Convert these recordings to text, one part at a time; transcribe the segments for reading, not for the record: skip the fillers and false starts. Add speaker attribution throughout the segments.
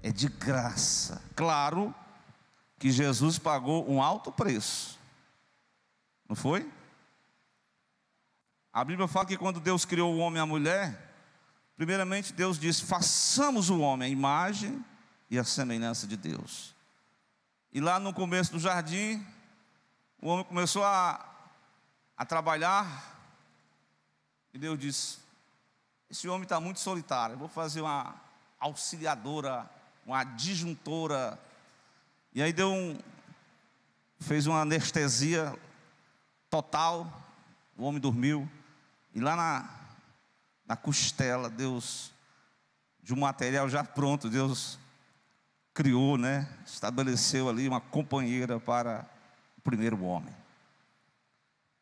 Speaker 1: é de graça. Claro que Jesus pagou um alto preço, não foi? A Bíblia fala que quando Deus criou o homem e a mulher, primeiramente Deus disse: façamos o homem a imagem e a semelhança de Deus. E lá no começo do jardim, o homem começou a trabalhar, e Deus disse: esse homem está muito solitário, eu vou fazer uma auxiliadora, uma adjuntora. E aí fez uma anestesia total, o homem dormiu. E lá na costela, Deus, de um material já pronto, Deus criou, estabeleceu ali uma companheira para o primeiro homem.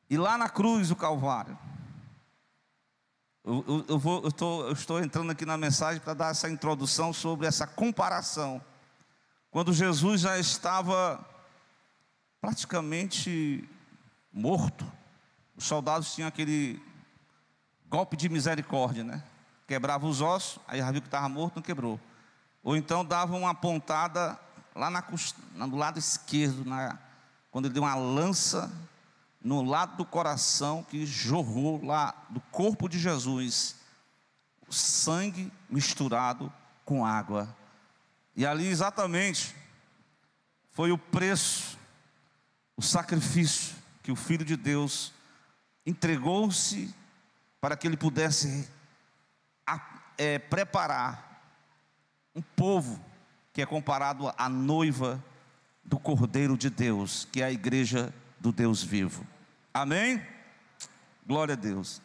Speaker 1: E lá na cruz do Calvário, eu estou entrando aqui na mensagem para dar essa introdução sobre essa comparação. Quando Jesus já estava praticamente morto, os soldados tinham aquele golpe de misericórdia, quebrava os ossos, aí já viu que estava morto, não quebrou. Ou então dava uma pontada lá no lado esquerdo, quando ele deu uma lança no lado do coração, que jorrou lá do corpo de Jesus o sangue misturado com água. E ali exatamente foi o preço, o sacrifício que o Filho de Deus entregou-se para que ele pudesse preparar um povo que é comparado à noiva do Cordeiro de Deus, que é a igreja do Deus vivo. Amém? Glória a Deus.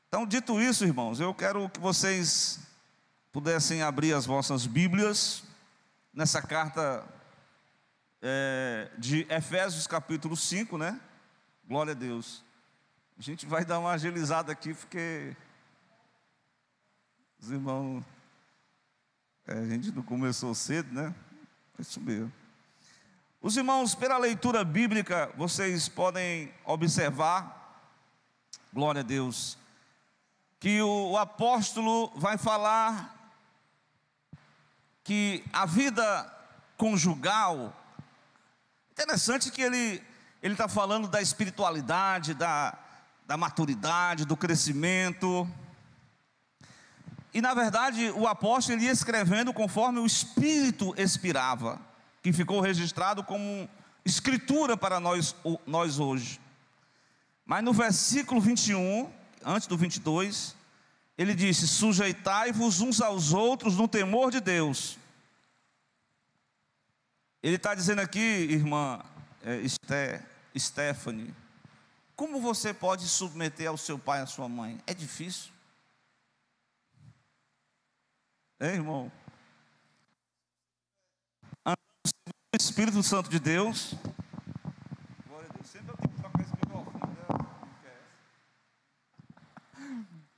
Speaker 1: Então, dito isso, irmãos, eu quero que vocês pudessem abrir as vossas Bíblias nessa carta de Efésios capítulo 5, Glória a Deus. A gente vai dar uma agilizada aqui, porque os irmãos, a gente não começou cedo, É isso mesmo. Os irmãos, pela leitura bíblica, vocês podem observar, glória a Deus, que o apóstolo vai falar que a vida conjugal, interessante que ele está falando da espiritualidade, da maturidade, do crescimento. E na verdade o apóstolo ia escrevendo conforme o Espírito inspirava, que ficou registrado como escritura para nós hoje. Mas no versículo 21, antes do 22, ele disse: sujeitai-vos uns aos outros no temor de Deus. Ele está dizendo aqui, irmã Stephanie, como você pode submeter ao seu pai e à sua mãe? É difícil? Irmão? O Espírito Santo de Deus, glória a Deus, sempre eu tenho que trocar esse microfone,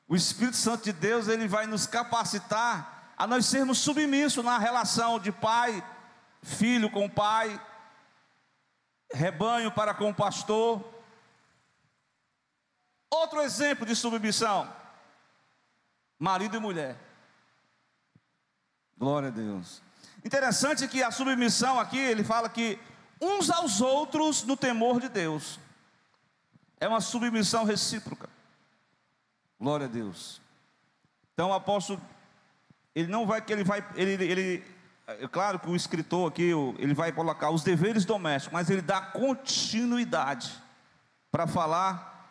Speaker 1: O Espírito Santo de Deus, ele vai nos capacitar a nós sermos submissos na relação de pai, filho com pai, rebanho para com o pastor. Outro exemplo de submissão: marido e mulher. Glória a Deus. Interessante que a submissão aqui, ele fala que uns aos outros no temor de Deus. É uma submissão recíproca. Glória a Deus. Então o apóstolo, é claro que o escritor aqui, ele vai colocar os deveres domésticos, mas ele dá continuidade para falar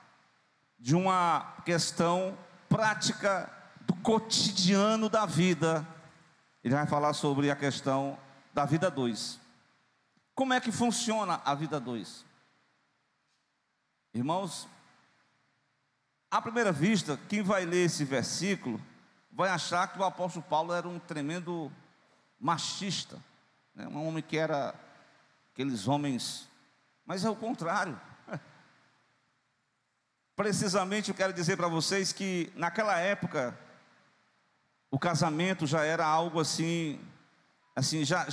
Speaker 1: de uma questão prática do cotidiano da vida. Ele vai falar sobre a questão da vida 2. Como é que funciona a vida 2? Irmãos, à primeira vista, quem vai ler esse versículo vai achar que o apóstolo Paulo era um tremendo machista, um homem que era aqueles homens, mas é o contrário. Precisamente eu quero dizer para vocês que naquela época o casamento já era algo assim já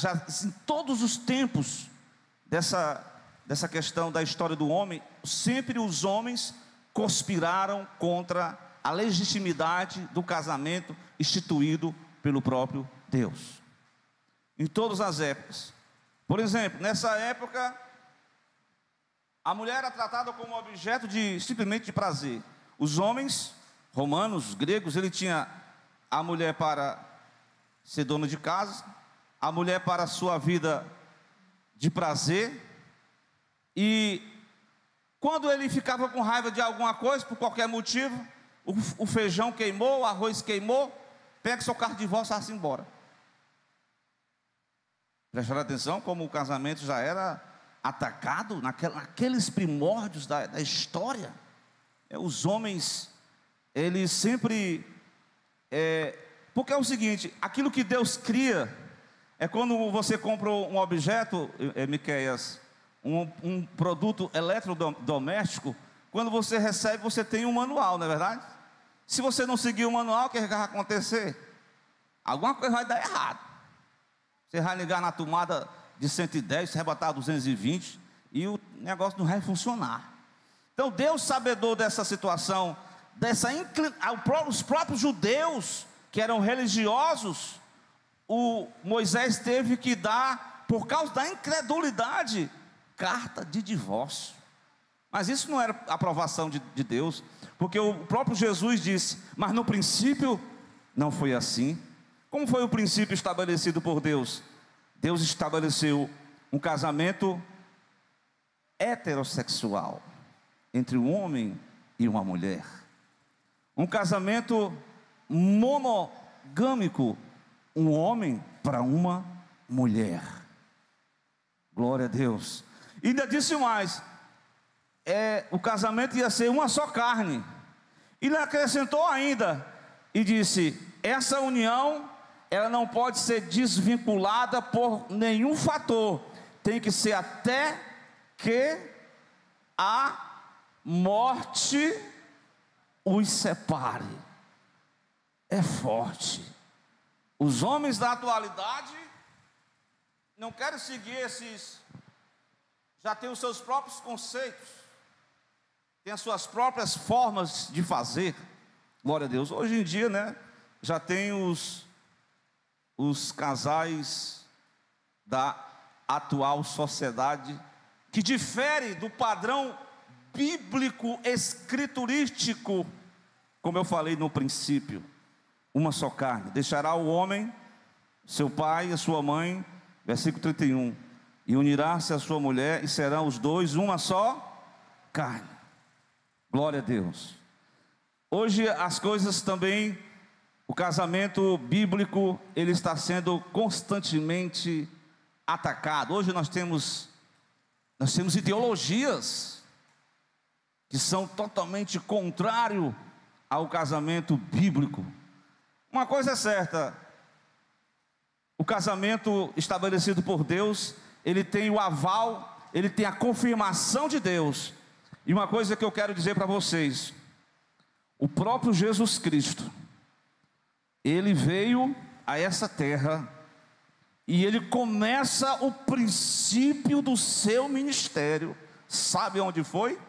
Speaker 1: em todos os tempos dessa questão da história do homem, sempre os homens conspiraram contra a legitimidade do casamento instituído pelo próprio Deus. em todas as épocas. Por exemplo, nessa época, a mulher era tratada como objeto simplesmente de prazer. Os homens, romanos, gregos, ele tinha a mulher para ser dona de casa, a mulher para a sua vida de prazer, e quando ele ficava com raiva de alguma coisa, por qualquer motivo, o feijão queimou, o arroz queimou, pega seu carro de volta e vai-se embora. Prestaram atenção como o casamento já era atacado naqueles primórdios da história. Os homens, eles sempre... porque é o seguinte, aquilo que Deus cria, é quando você compra um objeto, Miqueias, um produto eletrodoméstico, quando você recebe, você tem um manual, não é verdade? Se você não seguir o manual, o que vai acontecer? Alguma coisa vai dar errado. Você vai ligar na tomada de 110, você vai botar 220, e o negócio não vai funcionar. Então Deus, sabedor dessa situação, os próprios judeus, que eram religiosos, Moisés teve que dar, por causa da incredulidade, carta de divórcio. Mas isso não era aprovação de Deus, porque o próprio Jesus disse, mas no princípio não foi assim. Como foi o princípio estabelecido por Deus? Deus estabeleceu um casamento heterossexual entre um homem e uma mulher, um casamento monogâmico, um homem para uma mulher. Glória a Deus. E ainda disse mais, o casamento ia ser uma só carne. E ele acrescentou ainda e disse, essa união, ela não pode ser desvinculada por nenhum fator, tem que ser até que a morte os separe. É forte. Os homens da atualidade não querem seguir já tem os seus próprios conceitos, tem as suas próprias formas de fazer. Glória a Deus. Hoje em dia, né, já tem os casais da atual sociedade, que difere do padrão bíblico escriturístico, como eu falei no princípio, uma só carne, deixará o homem, seu pai e a sua mãe, versículo 31, e unirá-se a sua mulher, e serão os dois uma só carne. Glória a Deus. Hoje as coisas também, o casamento bíblico, ele está sendo constantemente atacado. Hoje nós temos ideologias que são totalmente contrário ao casamento bíblico. Uma coisa é certa, o casamento estabelecido por Deus, ele tem o aval, ele tem a confirmação de Deus. E uma coisa que eu quero dizer para vocês, o próprio Jesus Cristo, ele veio a essa terra e ele começa o princípio do seu ministério. Sabe onde foi?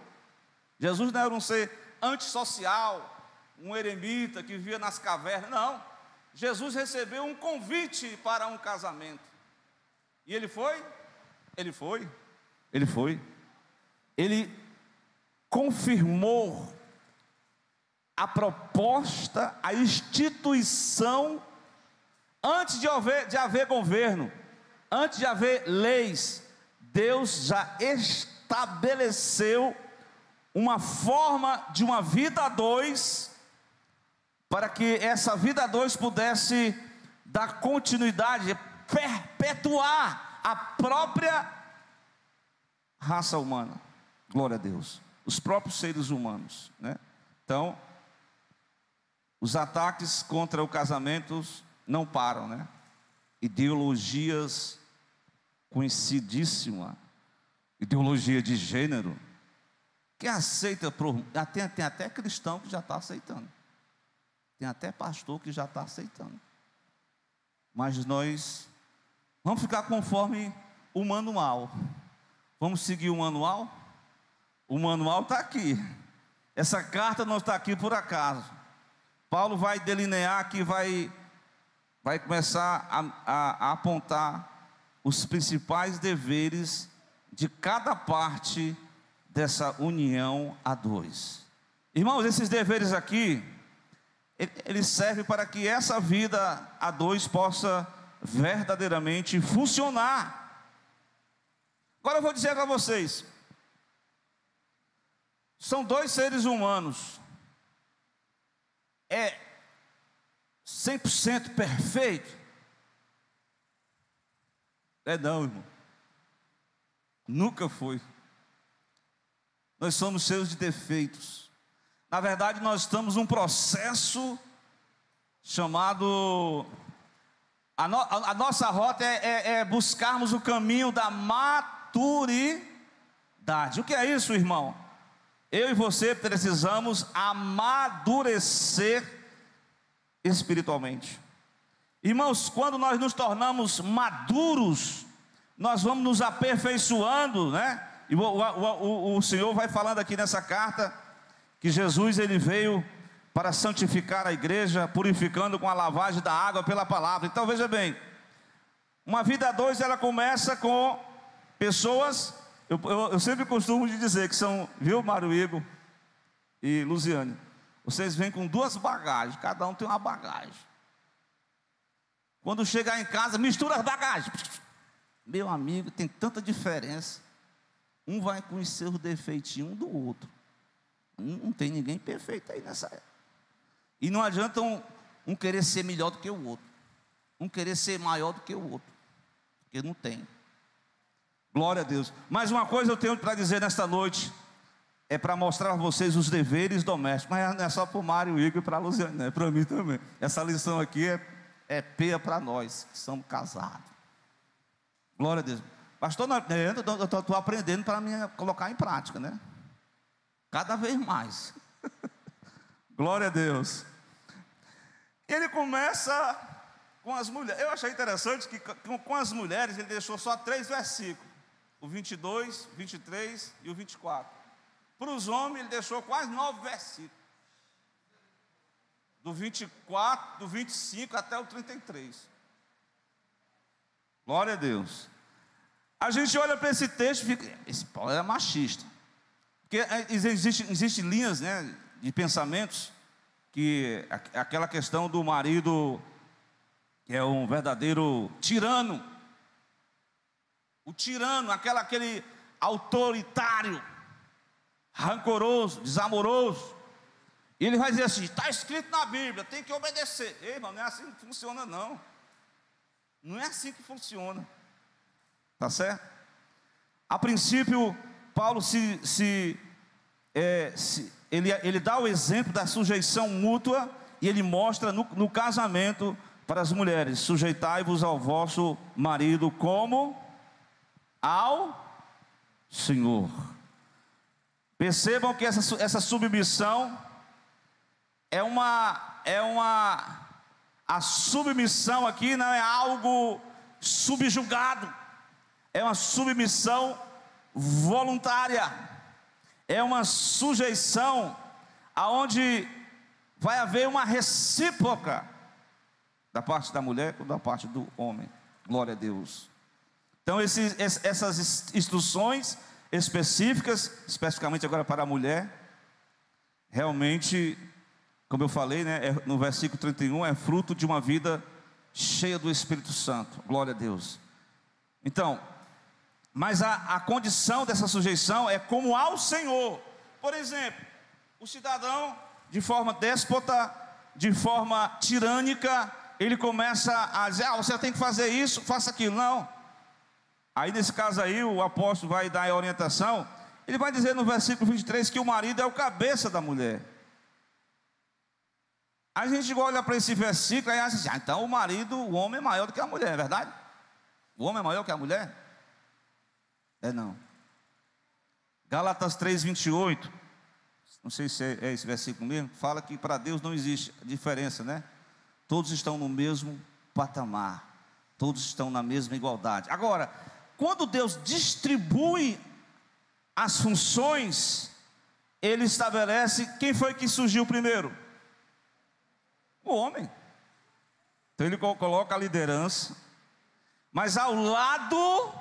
Speaker 1: Jesus não era um ser antissocial, um eremita que vivia nas cavernas, não. Jesus recebeu um convite para um casamento. E ele foi? Ele foi. Ele foi. Ele confirmou a proposta, a instituição, antes de haver governo, antes de haver leis, Deus já estabeleceu uma forma de uma vida a dois, para que essa vida a dois pudesse dar continuidade, perpetuar a própria raça humana. Glória a Deus. Os próprios seres humanos, né? Então, os ataques contra o casamento não param, né? Ideologias conhecidíssimas, ideologia de gênero, que aceita, tem até cristão que já está aceitando, tem até pastor que já está aceitando, mas nós vamos ficar conforme o manual. Vamos seguir o manual? O manual está aqui, essa carta não está aqui por acaso. Paulo vai delinear que vai vai começar a apontar os principais deveres de cada parte dessa união a dois. Irmãos, esses deveres aqui, eles servem para que essa vida a dois possa verdadeiramente funcionar. Agora eu vou dizer para vocês, são dois seres humanos, é 100% perfeito? Não, irmão, nunca foi. Nós somos cheios de defeitos. Na verdade, nós estamos num processo chamado... A nossa rota é buscarmos o caminho da maturidade. O que é isso, irmão? Eu e você precisamos amadurecer espiritualmente. Irmãos, quando nós nos tornamos maduros, nós vamos nos aperfeiçoando, né? E o Senhor vai falando aqui nessa carta que Jesus ele veio para santificar a igreja, purificando com a lavagem da água pela palavra. Então veja bem, uma vida a dois ela começa com pessoas, eu sempre costumo de dizer que são, viu, Mário, Igor e Luziane, vocês vêm com duas bagagens, cada um tem uma bagagem. Quando chegar em casa, mistura as bagagens. Meu amigo, tem tanta diferença. Um vai conhecer os defeitinhos um do outro. Não tem ninguém perfeito aí nessa época. E não adianta um querer ser melhor do que o outro, um querer ser maior do que o outro, porque não tem. Glória a Deus. Mas uma coisa eu tenho para dizer nesta noite, é para mostrar a vocês os deveres domésticos. Mas não é só para o Mário, Igor e para a Luziane, é para mim também. Essa lição aqui é peia para nós que somos casados. Glória a Deus. Pastor, eu estou aprendendo para me colocar em prática, né? Cada vez mais. Glória a Deus. Ele começa com as mulheres. Eu achei interessante que com as mulheres ele deixou só 3 versículos: o 22, 23 e o 24. Para os homens ele deixou quase 9 versículos, do 24, do 25 até o 33. Glória a Deus. A gente olha para esse texto e fica, esse Paulo é machista. Porque existem linhas, né, de pensamentos, que aquela questão do marido que é um verdadeiro tirano. O tirano, aquele autoritário, rancoroso, desamoroso. E ele vai dizer assim, está escrito na Bíblia, tem que obedecer. Ei, irmão, não é assim que funciona não. Não é assim que funciona. Tá certo? A princípio, Paulo ele dá o exemplo da sujeição mútua e ele mostra no casamento para as mulheres: sujeitai-vos ao vosso marido como ao Senhor. Percebam que essa submissão a submissão aqui não é algo subjugado, é uma submissão voluntária, é uma sujeição aonde vai haver uma recíproca da parte da mulher ou da parte do homem. Glória a Deus. Então essas instruções específicas, especificamente agora para a mulher, realmente, como eu falei, né, no versículo 31, é fruto de uma vida cheia do Espírito Santo. Glória a Deus. Então, mas a condição dessa sujeição é como ao Senhor. Por exemplo, o cidadão, de forma déspota, de forma tirânica, ele começa a dizer, você tem que fazer isso, faça aquilo. Não. Aí nesse caso aí, o apóstolo vai dar a orientação. Ele vai dizer no versículo 23 que o marido é o cabeça da mulher. Aí a gente olha para esse versículo e acha assim, então o marido, o homem é maior do que a mulher, é verdade? O homem é maior que a mulher? É não. Gálatas 3:28, não sei se é esse versículo mesmo, fala que para Deus não existe diferença, né? Todos estão no mesmo patamar, todos estão na mesma igualdade. Agora, quando Deus distribui as funções, Ele estabelece quem foi que surgiu primeiro? O homem. Então ele coloca a liderança, mas ao lado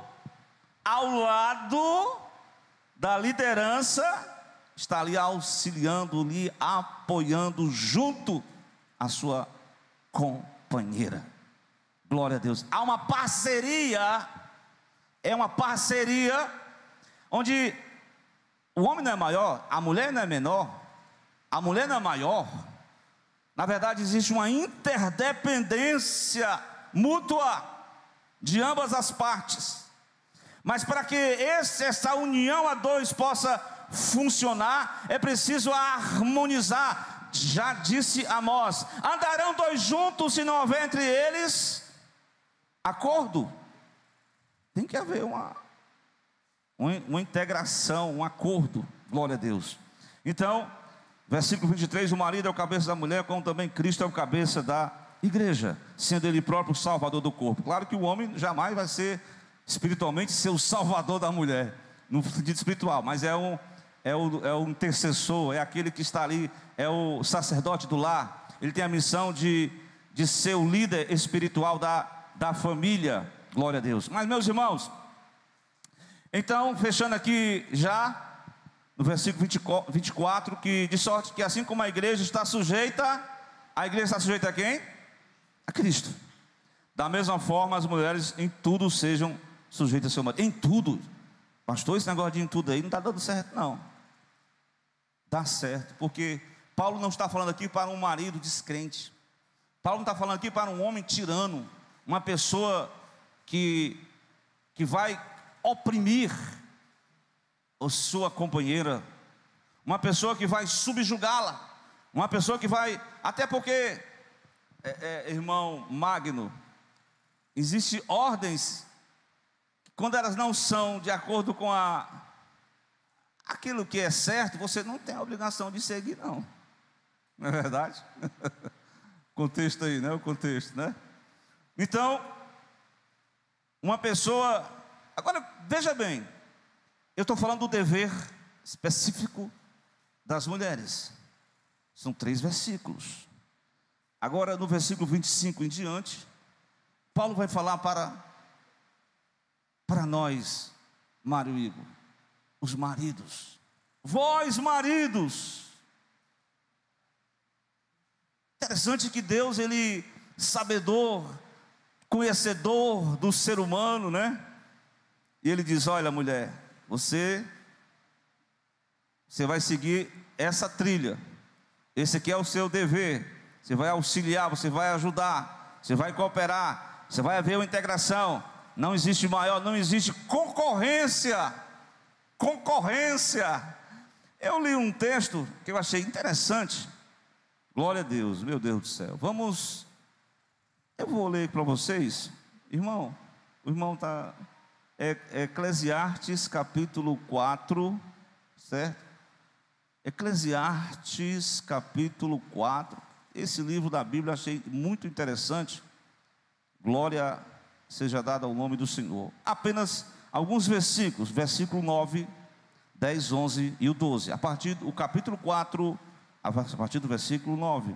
Speaker 1: da liderança, está ali auxiliando, ali apoiando junto à sua companheira. Glória a Deus. Há uma parceria, é uma parceria onde o homem não é maior, a mulher não é menor, a mulher não é maior. Na verdade, existe uma interdependência mútua de ambas as partes. Mas para que essa união a dois possa funcionar, é preciso harmonizar. Já disse Amós: andarão dois juntos se não houver entre eles acordo. Tem que haver uma integração, um acordo. Glória a Deus. Então, versículo 23, o marido é o cabeça da mulher, como também Cristo é o cabeça da igreja, sendo ele próprio o salvador do corpo. Claro que o homem jamais vai ser espiritualmente ser o salvador da mulher, no sentido espiritual, mas é o intercessor, é aquele que está ali, é o sacerdote do lar. Ele tem a missão de ser o líder espiritual da família. Glória a Deus. Mas, meus irmãos, então, fechando aqui já no versículo 24, que de sorte que assim como a igreja está sujeita a quem? A Cristo. Da mesma forma, as mulheres em tudo sejam sujeitas ao seu marido. Em tudo. Pastor, esse negócio de em tudo aí não está dando certo, não. Dá certo, porque Paulo não está falando aqui para um marido descrente. Paulo não está falando aqui para um homem tirano, uma pessoa que vai oprimir a sua companheira, uma pessoa que vai subjugá-la, uma pessoa que vai, até porque, irmão Magno, existem ordens, quando elas não são de acordo com aquilo que é certo, você não tem a obrigação de seguir, não é verdade? Contexto aí, né? O contexto, né? Então, uma pessoa, agora veja bem, eu estou falando do dever específico das mulheres. São 3 versículos. Agora no versículo 25 em diante, Paulo vai falar para nós, Mário Igor, os maridos. Vós maridos. Interessante que Deus, ele sabedor, conhecedor do ser humano, né? E ele diz: olha, mulher, você vai seguir essa trilha, esse aqui é o seu dever, você vai auxiliar, você vai ajudar, você vai cooperar, você vai haver uma integração, não existe maior, não existe concorrência. Eu li um texto que eu achei interessante, glória a Deus, meu Deus do céu, eu vou ler para vocês, o irmão está... Eclesiastes capítulo 4, certo? Eclesiastes capítulo 4, esse livro da Bíblia achei muito interessante. Glória seja dada ao nome do Senhor. Apenas alguns versículos, versículo 9, 10, 11 e o 12, o capítulo 4, a partir do versículo 9.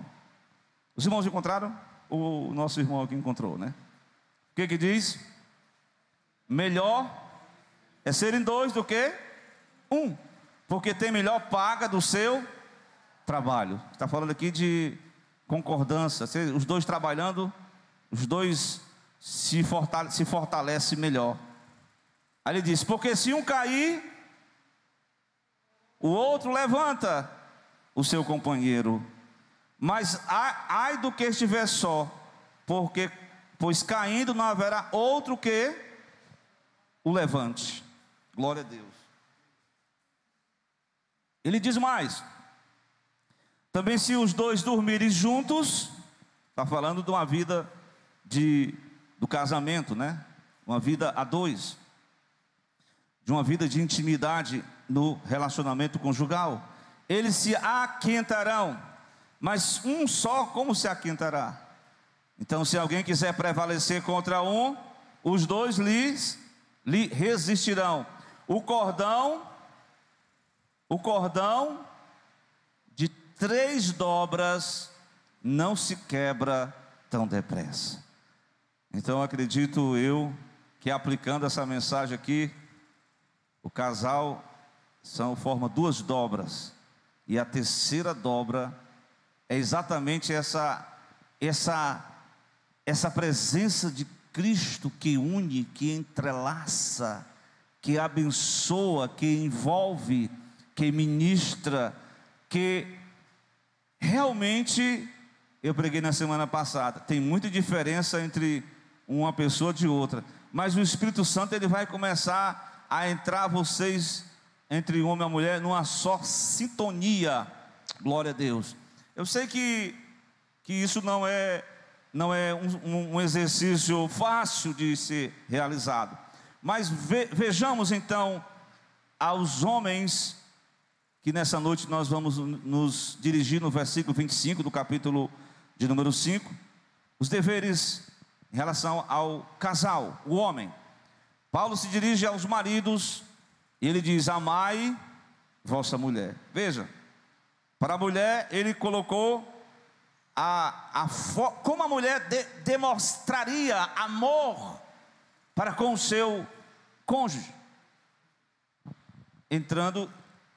Speaker 1: Os irmãos encontraram? O nosso irmão aqui encontrou, né? O que diz? Melhor é serem 2 do que 1, porque tem melhor paga do seu trabalho. Está falando aqui de concordância, os 2 trabalhando, os 2 se fortalecem melhor. Aí ele diz: porque se um cair, o outro levanta o seu companheiro, mas ai do que estiver só, pois caindo não haverá outro que o levante. Glória a Deus. Ele diz mais: também se os 2 dormirem juntos, está falando de uma vida do casamento, né? Uma vida a 2, de uma vida de intimidade no relacionamento conjugal. Eles se aquentarão, mas um só como se aquentará? Então, se alguém quiser prevalecer contra um, os 2 lhe resistirão. O cordão de 3 dobras não se quebra tão depressa. Então acredito eu que aplicando essa mensagem aqui, o casal forma duas dobras, e a terceira dobra é exatamente essa presença de Cristo que une, que entrelaça, que abençoa, que envolve, que ministra, que realmente, eu preguei na semana passada, tem muita diferença entre uma pessoa de outra, mas o Espírito Santo ele vai começar a entrar vocês, entre homem e mulher, numa só sintonia. Glória a Deus. Eu sei que isso não é um exercício fácil de ser realizado, mas vejamos então aos homens, que nessa noite nós vamos nos dirigir no versículo 25 do capítulo de número 5, os deveres em relação ao casal, o homem. Paulo se dirige aos maridos e ele diz: amai vossa mulher. Veja, para a mulher ele colocou como a mulher demonstraria amor para com o seu cônjuge, entrando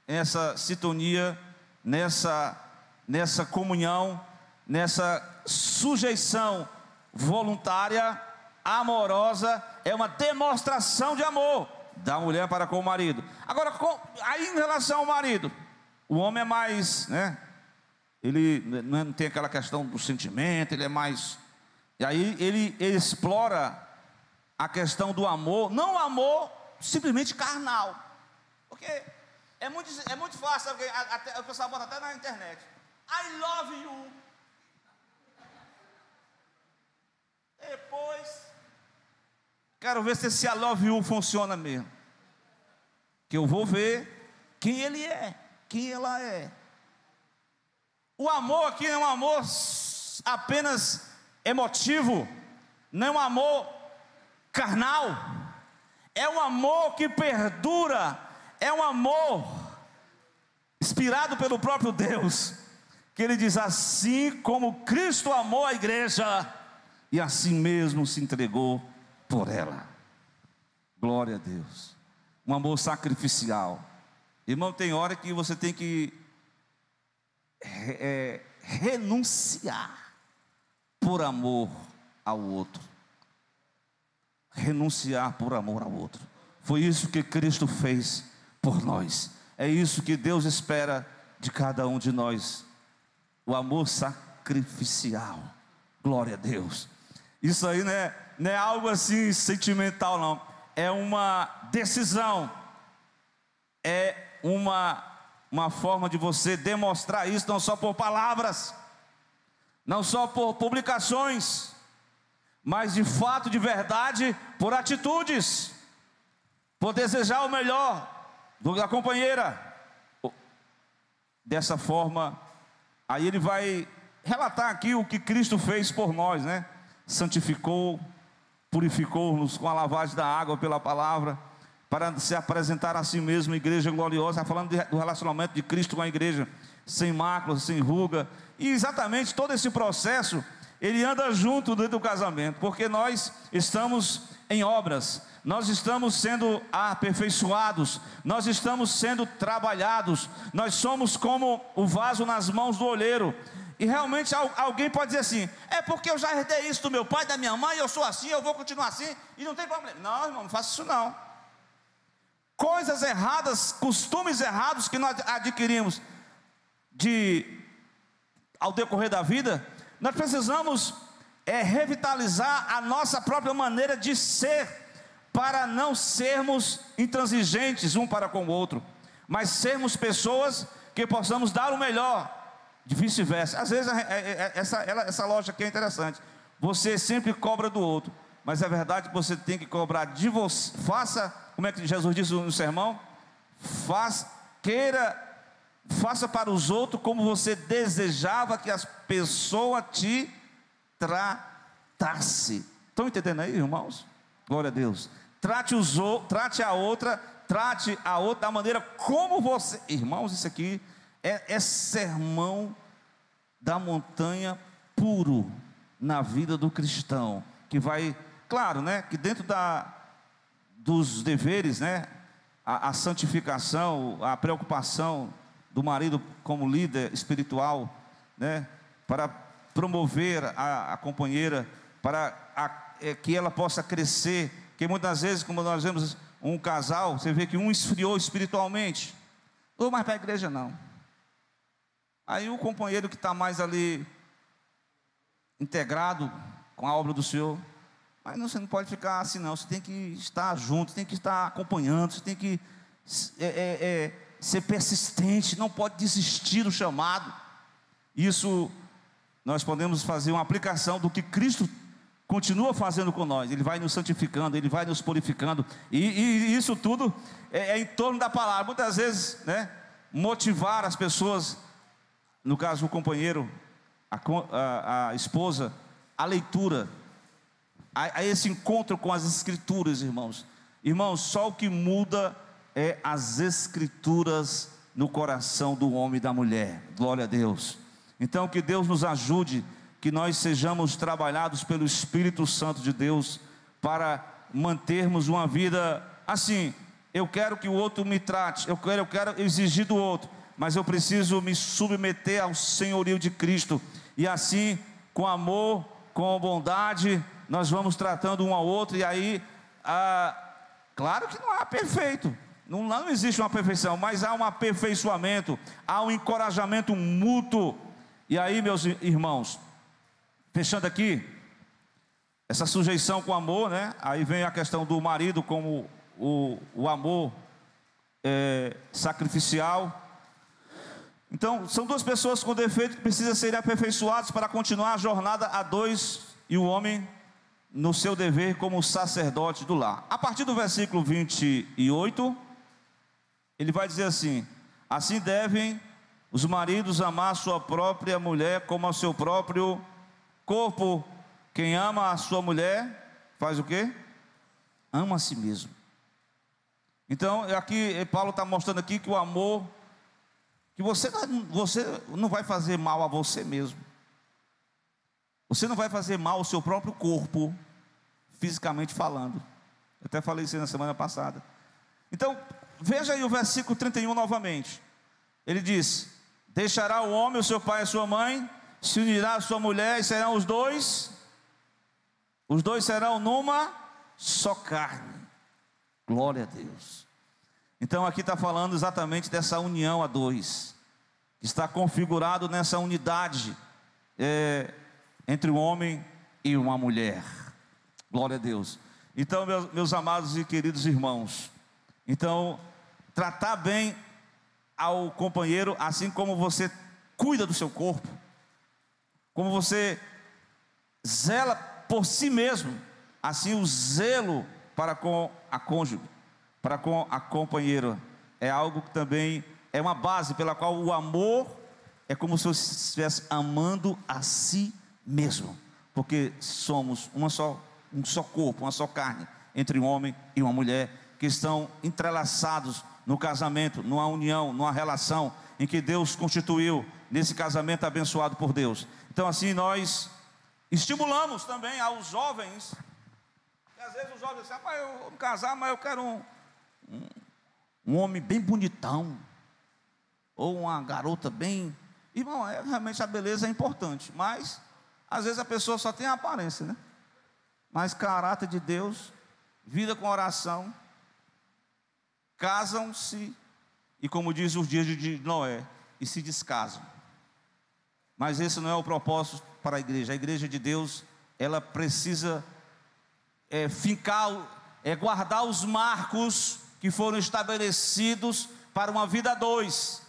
Speaker 1: nessa sintonia, nessa comunhão, nessa sujeição voluntária, amorosa, é uma demonstração de amor da mulher para com o marido. Agora, aí em relação ao marido, o homem é mais, ele não tem aquela questão do sentimento, ele é mais, e aí ele explora a questão do amor, não o amor simplesmente carnal, porque é muito fácil, sabe? Até, o pessoal bota até na internet: I love you. Depois, quero ver se esse I love you funciona mesmo, que eu vou ver quem ele é, quem ela é. O amor aqui não é um amor apenas emotivo, não é um amor carnal, é um amor que perdura, é um amor inspirado pelo próprio Deus, que ele diz: assim como Cristo amou a igreja, e assim mesmo se entregou por ela. Glória a Deus. Um amor sacrificial. Irmão, tem hora que você tem que renunciar por amor ao outro. Renunciar por amor ao outro. Foi isso que Cristo fez por nós. É isso que Deus espera de cada um de nós. O amor sacrificial. Glória a Deus. Isso aí não é algo assim sentimental, não. É uma decisão. É uma forma de você demonstrar isso, não só por palavras, não só por publicações, mas de fato, de verdade, por atitudes, por desejar o melhor da companheira. Dessa forma, aí ele vai relatar aqui o que Cristo fez por nós, santificou, purificou-nos com a lavagem da água pela palavra, para se apresentar a si mesmo igreja gloriosa. Está falando do relacionamento de Cristo com a igreja, sem mácula, sem ruga, e exatamente todo esse processo, ele anda junto dentro do casamento, porque nós estamos em obras, nós estamos sendo aperfeiçoados, nós estamos sendo trabalhados, nós somos como o vaso nas mãos do olheiro. E realmente alguém pode dizer assim: é porque eu já herdei isso do meu pai, da minha mãe, eu sou assim, eu vou continuar assim, e não tem problema. Não, irmão, não faça isso não. Coisas erradas, costumes errados que nós adquirimos ao decorrer da vida, nós precisamos revitalizar a nossa própria maneira de ser, para não sermos intransigentes um para com o outro, mas sermos pessoas que possamos dar o melhor, de vice-versa. Às vezes essa lógica aqui é interessante. Você sempre cobra do outro, mas é verdade que você tem que cobrar de você. Faça, como é que Jesus disse no sermão? Faça para os outros como você desejava que as pessoas te tratassem. Estão entendendo aí, irmãos? Glória a Deus. Trate a outra da maneira como você. Irmãos, isso aqui é sermão da montanha puro. na vida do cristão, que vai, claro, né, que dentro dos deveres, né, a santificação, a preocupação do marido como líder espiritual, né, para promover a companheira, para que ela possa crescer, que muitas vezes, como nós vemos um casal, você vê que um esfriou espiritualmente, não vou mais para a igreja não, aí o companheiro que está mais ali, integrado com a obra do Senhor, mas não, você não pode ficar assim não, você tem que estar junto, você tem que estar acompanhando, você tem que ser persistente, não pode desistir do chamado. Isso nós podemos fazer uma aplicação do que Cristo continua fazendo com nós. Ele vai nos santificando, Ele vai nos purificando, e isso tudo é em torno da palavra. Muitas vezes, né, motivar as pessoas, no caso o companheiro, a esposa, a leitura, a esse encontro com as Escrituras, irmãos. Irmãos, só o que muda é as Escrituras no coração do homem e da mulher. Glória a Deus. Então que Deus nos ajude, que nós sejamos trabalhados pelo Espírito Santo de Deus, para mantermos uma vida assim. Eu quero que o outro me trate, eu quero exigir do outro, mas eu preciso me submeter ao senhorio de Cristo, e assim, com amor, com bondade, nós vamos tratando um ao outro. E aí, claro que não há perfeito, não existe uma perfeição, mas há um aperfeiçoamento, há um encorajamento mútuo. E aí, meus irmãos, fechando aqui, essa sujeição com amor, né? Aí vem a questão do marido como o amor sacrificial. Então, são duas pessoas com defeito que precisam ser aperfeiçoadas para continuar a jornada a dois, e o homem no seu dever como sacerdote do lar. A partir do versículo 28, ele vai dizer assim: assim devem os maridos amar sua própria mulher como ao seu próprio corpo. Quem ama a sua mulher faz o quê? Ama a si mesmo. Então aqui Paulo está mostrando aqui que o amor, que você não vai fazer mal a você mesmo, você não vai fazer mal ao seu próprio corpo, fisicamente falando. Eu até falei isso na semana passada. Então veja aí o versículo 31 novamente. Ele diz: deixará o homem o seu pai e a sua mãe, se unirá a sua mulher, e serão os dois serão numa só carne. Glória a Deus. Então aqui está falando exatamente dessa união a dois, que está configurado nessa unidade entre um homem e uma mulher. Glória a Deus. Então, meus amados e queridos irmãos, então, tratar bem ao companheiro, assim como você cuida do seu corpo, como você zela por si mesmo, assim o zelo para com a cônjuge, para com a companheira, é algo que também é uma base pela qual o amor é como se você estivesse amando a si mesmo, porque somos um só corpo, uma só carne, entre um homem e uma mulher, que estão entrelaçados no casamento, numa união, numa relação em que Deus constituiu, nesse casamento abençoado por Deus. Então assim nós estimulamos também aos jovens, que às vezes os jovens dizem: rapaz, eu vou me casar, mas eu quero um homem bem bonitão, ou uma garota bem... Irmão, realmente a beleza é importante, mas às vezes a pessoa só tem a aparência, né? Mas caráter de Deus, vida com oração, casam-se, e como diz os dias de Noé, e se descasam. Mas esse não é o propósito para a igreja de Deus. Ela precisa guardar os marcos que foram estabelecidos para uma vida a dois.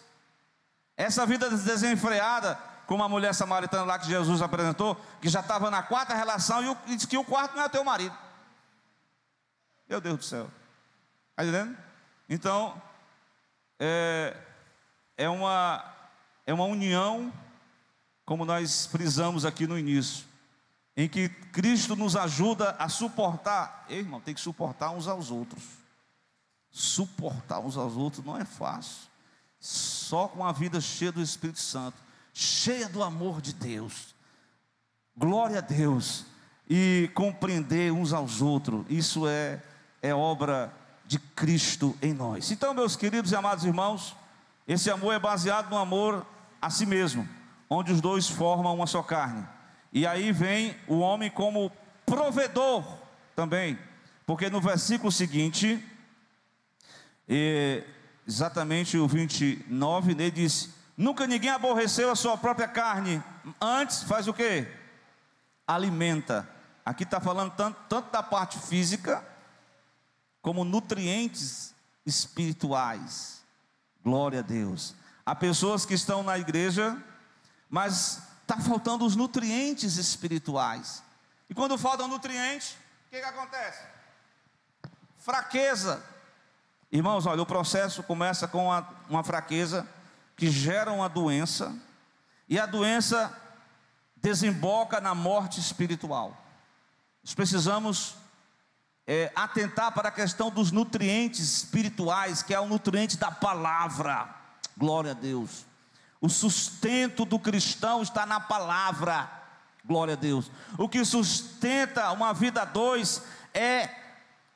Speaker 1: Essa vida desenfreada, como a mulher samaritana lá que Jesus apresentou, que já estava na quarta relação, e disse que o quarto não é teu marido. Meu Deus do céu, está entendendo? Então é uma união, como nós frisamos aqui no início, em que Cristo nos ajuda a suportar. Ei, irmão, tem que suportar uns aos outros. Suportar uns aos outros não é fácil. Só com a vida cheia do Espírito Santo, cheia do amor de Deus, Glória a Deus. E compreender uns aos outros, isso é obra de Cristo em nós. Então, meus queridos e amados irmãos, esse amor é baseado no amor a si mesmo, onde os dois formam uma só carne. E aí vem o homem como provedor também, porque no versículo seguinte, exatamente o 29, ele diz: nunca ninguém aborreceu a sua própria carne, antes faz o quê? Alimenta. Aqui está falando tanto da parte física, como nutrientes espirituais. Glória a Deus. Há pessoas que estão na igreja, mas está faltando os nutrientes espirituais. E quando falta nutriente, o que acontece? Fraqueza. Irmãos, olha, o processo começa com uma fraqueza que gera uma doença, e a doença desemboca na morte espiritual. Nós precisamos atentar para a questão dos nutrientes espirituais, que é o nutriente da palavra. Glória a Deus. O sustento do cristão está na palavra. Glória a Deus. O que sustenta uma vida a dois é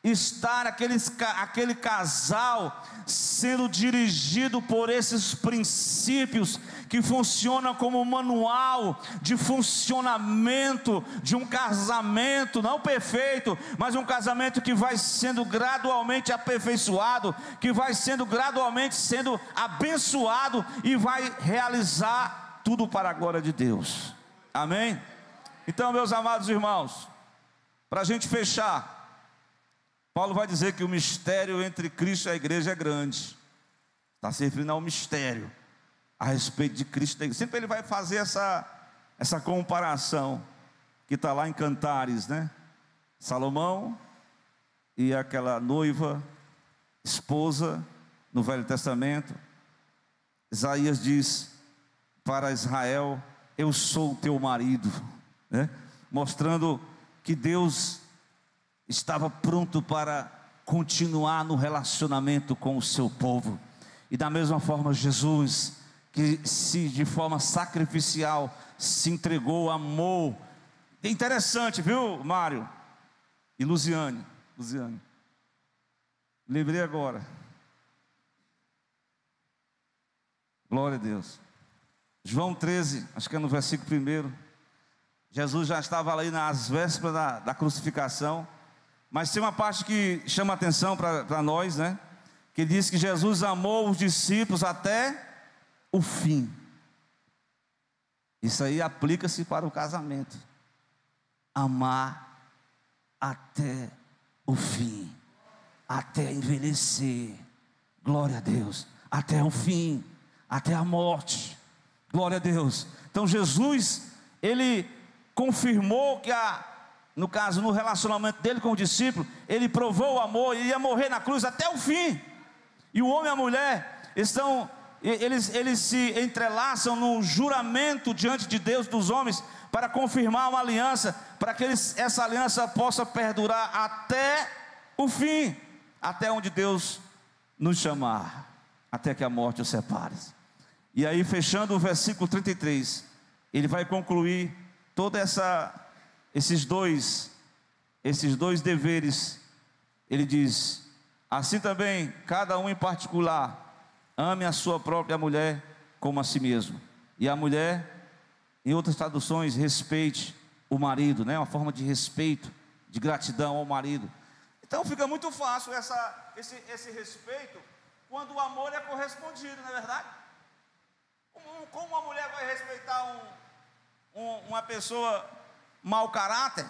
Speaker 1: estar aquele casal sendo dirigido por esses princípios que funcionam como manual de funcionamento de um casamento, não perfeito, mas um casamento que vai sendo gradualmente aperfeiçoado, que vai sendo gradualmente sendo abençoado e vai realizar tudo para a glória de Deus. Amém? Então, meus amados irmãos, para a gente fechar, Paulo vai dizer que o mistério entre Cristo e a igreja é grande. Está se referindo ao mistério a respeito de Cristo. Sempre ele vai fazer essa comparação que está lá em Cantares, né? Salomão e aquela noiva, esposa, no Velho Testamento. Isaías diz para Israel: eu sou o teu marido, né? Mostrando que Deus estava pronto para continuar no relacionamento com o seu povo. E da mesma forma Jesus, que de forma sacrificial se entregou, amou. É interessante, viu, Mário e Luziane, lembrei agora. Glória a Deus. João 13, acho que é no versículo 1. Jesus já estava ali nas vésperas da crucificação. Mas tem uma parte que chama a atenção para nós, né? Que diz que Jesus amou os discípulos até o fim. Isso aí aplica-se para o casamento. Amar até o fim, até envelhecer. Glória a Deus. Até o fim, até a morte. Glória a Deus. Então Jesus, ele confirmou que no caso, no relacionamento dele com o discípulo, ele provou o amor, ele ia morrer na cruz até o fim. E o homem e a mulher eles se entrelaçam num juramento diante de Deus dos homens, para confirmar uma aliança, para que essa aliança possa perdurar até o fim, até onde Deus nos chamar, até que a morte os separe. E aí, fechando o versículo 33, ele vai concluir toda esses dois deveres. Ele diz: assim também, cada um em particular, ame a sua própria mulher como a si mesmo. E a mulher, em outras traduções, respeite o marido, né? Uma forma de respeito, de gratidão ao marido. Então fica muito fácil esse respeito, quando o amor é correspondido, não é verdade? Como uma mulher vai respeitar uma pessoa mau caráter,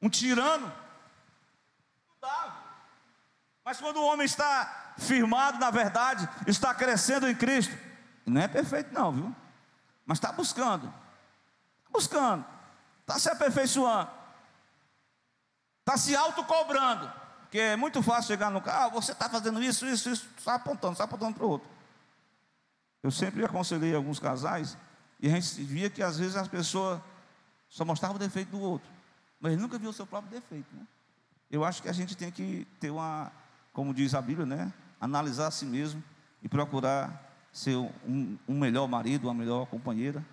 Speaker 1: um tirano? Não dá. Mas quando o homem está firmado na verdade, está crescendo em Cristo, não é perfeito não, viu? Mas está buscando, está se aperfeiçoando, está se autocobrando, porque é muito fácil chegar no carro: você está fazendo isso, está apontando para o outro. Eu sempre aconselhei alguns casais, e a gente via que às vezes as pessoas só mostravam o defeito do outro, mas ele nunca viu o seu próprio defeito, né? Eu acho que a gente tem que ter como diz a Bíblia, né? Analisar a si mesmo e procurar ser um melhor marido, uma melhor companheira,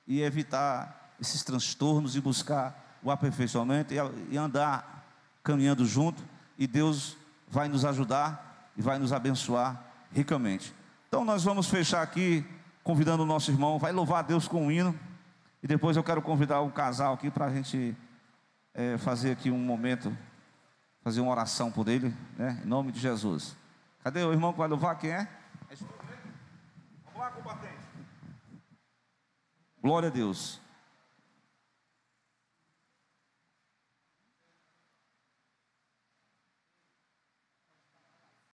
Speaker 1: e evitar esses transtornos e buscar o aperfeiçoamento e andar caminhando junto, e Deus vai nos ajudar e vai nos abençoar ricamente. Então nós vamos fechar aqui convidando o nosso irmão, vai louvar a Deus com um hino, e depois eu quero convidar um casal aqui para a gente fazer aqui um momento, fazer uma oração por ele, né, em nome de Jesus. Cadê o irmão que vai louvar? Quem é? Vamos lá, combatente. Glória a Deus.